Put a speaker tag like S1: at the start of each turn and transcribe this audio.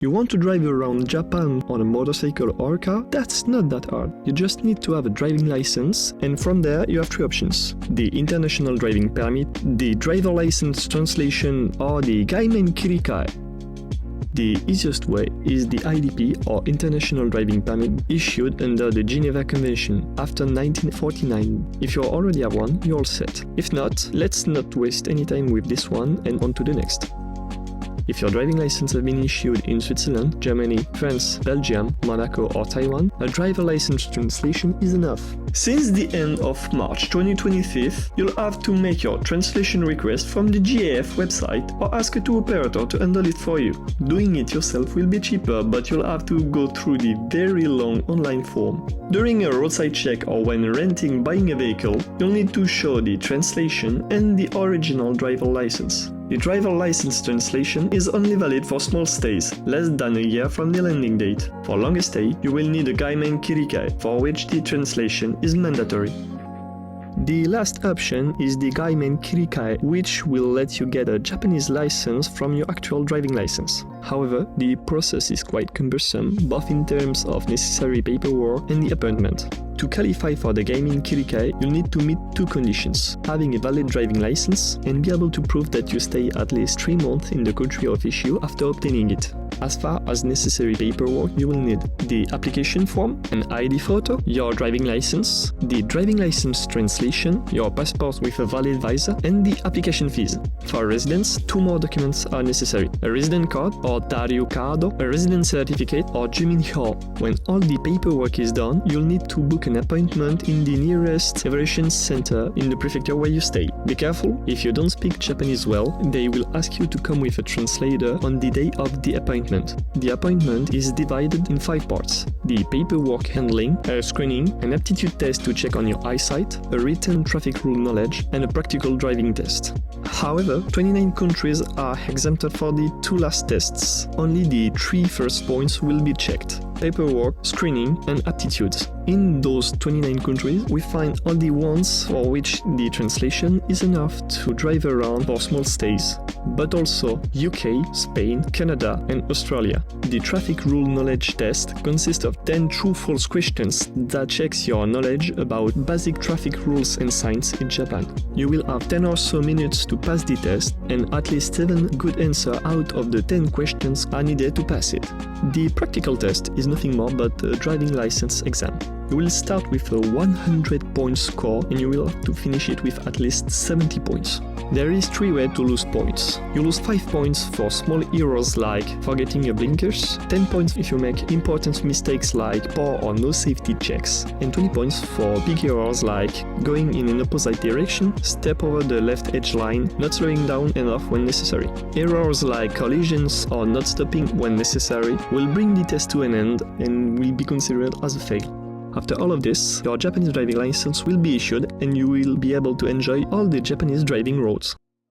S1: You want to drive around Japan on a motorcycle or car? That's not that hard. You just need to have a driving license, and from there you have three options: the International Driving Permit, the Driver License Translation, or the Gaimen Kirikai. The easiest way is the IDP or International Driving Permit issued under the Geneva Convention after 1949. If you already have one, you're all set. If not, let's not waste any time with this one and on to the next. If your driving license has been issued in Switzerland, Germany, France, Belgium, Monaco or Taiwan, a driver license translation is enough. Since the end of March 2023, you'll have to make your translation request from the GAF website or ask a tour operator to handle it for you. Doing it yourself will be cheaper, but you'll have to go through the very long online form. During a roadside check or when buying a vehicle, you'll need to show the translation and the original driver license. The driver license translation is only valid for small stays, less than a year from the landing date. For longer stay, you will need a Gaimen Kirikai, for which the translation is mandatory. The last option is the Gaimen Kirikai, which will let you get a Japanese license from your actual driving license. However, the process is quite cumbersome, both in terms of necessary paperwork and the appointment. To qualify for the Gaimen Kirikai, you'll need to meet two conditions: having a valid driving license and be able to prove that you stay at least 3 months in the country of issue after obtaining it. As far as necessary paperwork, you will need the application form, an ID photo, your driving license, the driving license translation, your passport with a valid visa, and the application fees. For residents, 2 more documents are necessary: a resident card or Dario Cardo, a resident certificate, or Juminho. When all the paperwork is done, you'll need to book an appointment in the nearest evaluation center in the prefecture where you stay. Be careful, if you don't speak Japanese well, they will ask you to come with a translator on the day of the appointment. The appointment is divided in 5 parts: the paperwork handling, a screening, an aptitude test to check on your eyesight, a written traffic rule knowledge, and a practical driving test. However, 29 countries are exempted for the 2 last tests. Only the 3 first points will be checked: paperwork, screening, and aptitudes. In those 29 countries, we find all the ones for which the translation is enough to drive around for small stays, but also UK, Spain, Canada, and Australia. The traffic rule knowledge test consists of 10 true-false questions that checks your knowledge about basic traffic rules and signs in Japan. You will have 10 or so minutes to pass the test, and at least 7 good answers out of the 10 questions are needed to pass it. The practical test is nothing more but a driving license exam. You will start with a 100-point score and you will have to finish it with at least 70 points. There is 3 ways to lose points. You lose 5 points for small errors like forgetting your blinkers, 10 points if you make important mistakes like poor or no safety checks, and 20 points for big errors like going in an opposite direction, step over the left edge line, not slowing down enough when necessary. Errors like collisions or not stopping when necessary will bring the test to an end and will be considered as a fail. After all of this, your Japanese driving license will be issued and you will be able to enjoy all the Japanese driving roads.